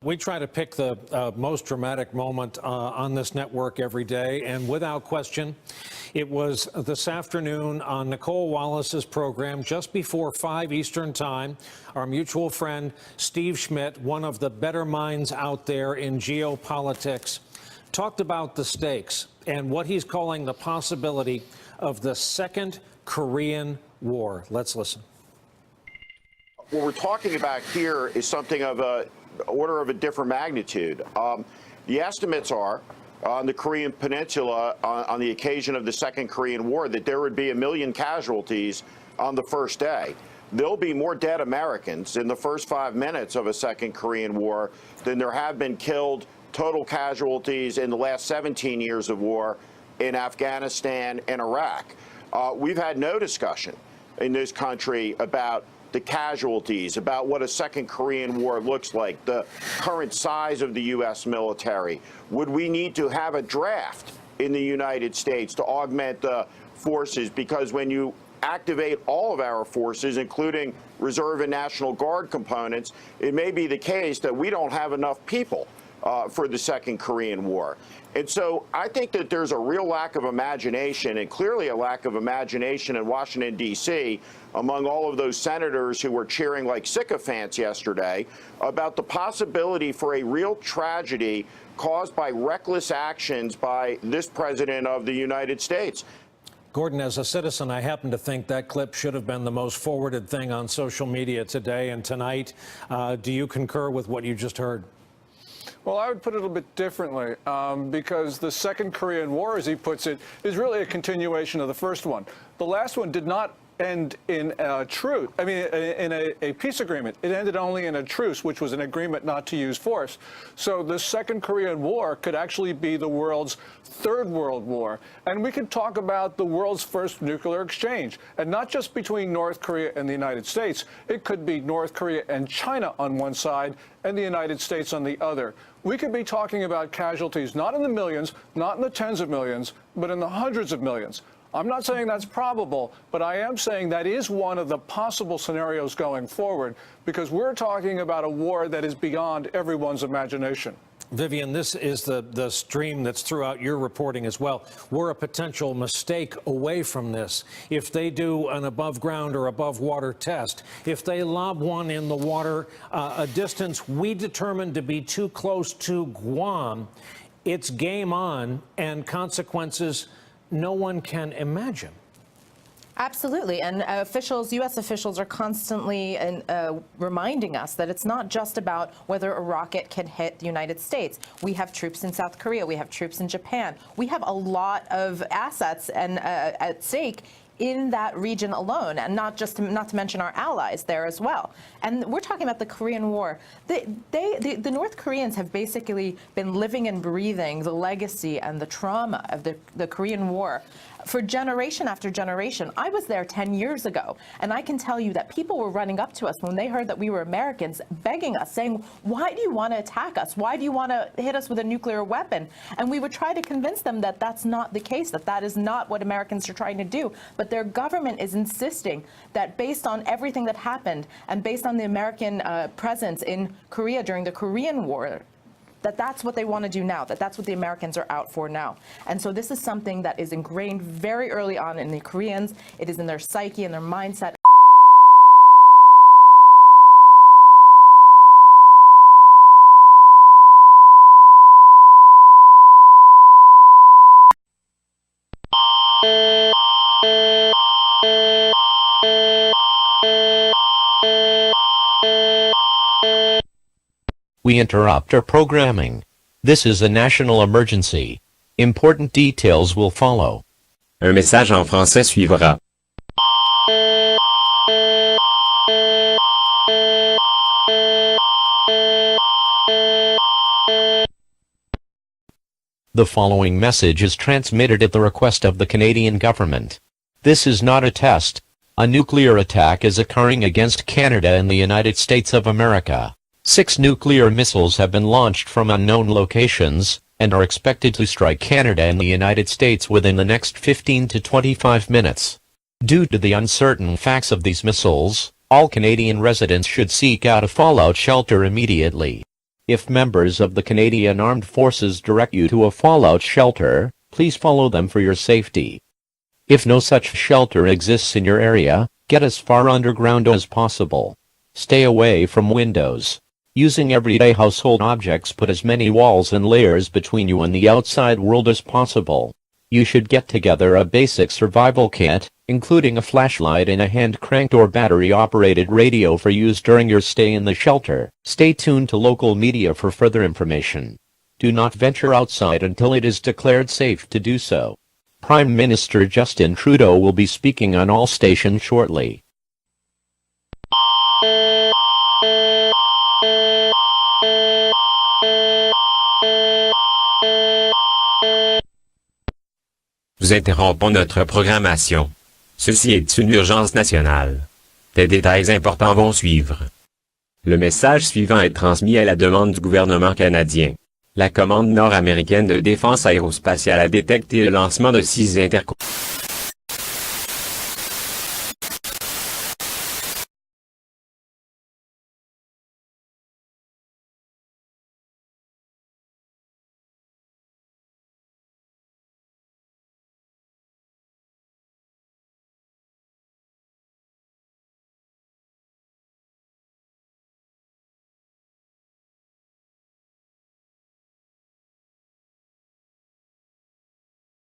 We try to pick the most dramatic moment on this network every day, and without question, it was this afternoon on Nicole Wallace's program just before 5 Eastern Time. Our mutual friend Steve Schmidt, one of the better minds out there in geopolitics, talked about the stakes and what he's calling the possibility of the second Korean War. Let's listen. What we're talking about here is something of a order of a different magnitude. The estimates are on the Korean Peninsula on the occasion of the Second Korean War that there would be 1 million casualties on the first day. There'll be more dead Americans in the first 5 minutes of a Second Korean War than there have been killed total casualties in the last 17 years of war in Afghanistan and Iraq. We've had no discussion in this country about the casualties, about what a Second Korean War looks like, the current size of the U.S. military. Would we need to have a draft in the United States to augment the forces? Because when you activate all of our forces, including Reserve and National Guard components, it may be the case that we don't have enough people for the Second Korean War. And so I think that there's a real lack of imagination, and clearly a lack of imagination in Washington, D.C., among all of those senators who were cheering like sycophants yesterday about the possibility for a real tragedy caused by reckless actions by this president of the United States. Gordon, as a citizen, I happen to think that clip should have been the most forwarded thing on social media today and tonight. Do you concur with what you just heard? Well, I would put it a bit differently, because the Second Korean War, as he puts it, is really a continuation of the first one. The last one did not end in a truce. I mean, in a peace agreement. It ended only in a truce, which was an agreement not to use force. So the Second Korean War could actually be the world's third world war. And we could talk about the world's first nuclear exchange, and not just between North Korea and the United States. It could be North Korea and China on one side and the United States on the other. We could be talking about casualties not in the millions, not in the tens of millions, but in the hundreds of millions. I'm not saying that's probable, but I am saying that is one of the possible scenarios going forward, because we're talking about a war that is beyond everyone's imagination. Vivian, this is the stream that's throughout your reporting as well. We're a potential mistake away from this. If they do an above ground or above water test, if they lob one in the water a distance we determine to be too close to Guam, it's game on, and consequences no one can imagine. Absolutely. And U.S. officials are constantly reminding us that it's not just about whether a rocket can hit the United States. We have troops in South Korea. We have troops in Japan. We have a lot of assets and at stake in that region alone, and not to mention our allies there as well. And we're talking about the Korean War. The North Koreans have basically been living and breathing the legacy and the trauma of the Korean War for generation after generation. I was there 10 years ago, and I can tell you that people were running up to us when they heard that we were Americans, begging us, saying, why do you want to attack us? Why do you want to hit us with a nuclear weapon? And we would try to convince them that that's not the case, that that is not what Americans are trying to do. But their government is insisting that based on everything that happened and based on the American presence in Korea during the Korean War, that's what they want to do now, that's what the Americans are out for now. And so this is something that is ingrained very early on in the Koreans. It is in their psyche and their mindset. We interrupt our programming. This is a national emergency. Important details will follow. Un message en français suivra. The following message is transmitted at the request of the Canadian government. This is not a test. A nuclear attack is occurring against Canada and the United States of America. 6 nuclear missiles have been launched from unknown locations, and are expected to strike Canada and the United States within the next 15 to 25 minutes. Due to the uncertain facts of these missiles, all Canadian residents should seek out a fallout shelter immediately. If members of the Canadian Armed Forces direct you to a fallout shelter, please follow them for your safety. If no such shelter exists in your area, get as far underground as possible. Stay away from windows. Using everyday household objects, put as many walls and layers between you and the outside world as possible. You should get together a basic survival kit, including a flashlight and a hand-cranked or battery-operated radio for use during your stay in the shelter. Stay tuned to local media for further information. Do not venture outside until it is declared safe to do so. Prime Minister Justin Trudeau will be speaking on all stations shortly. Nous interrompons notre programmation. Ceci est une urgence nationale. Des détails importants vont suivre. Le message suivant est transmis à la demande du gouvernement canadien. La commande nord-américaine de défense aérospatiale a détecté le lancement de 6 intercontinentaux.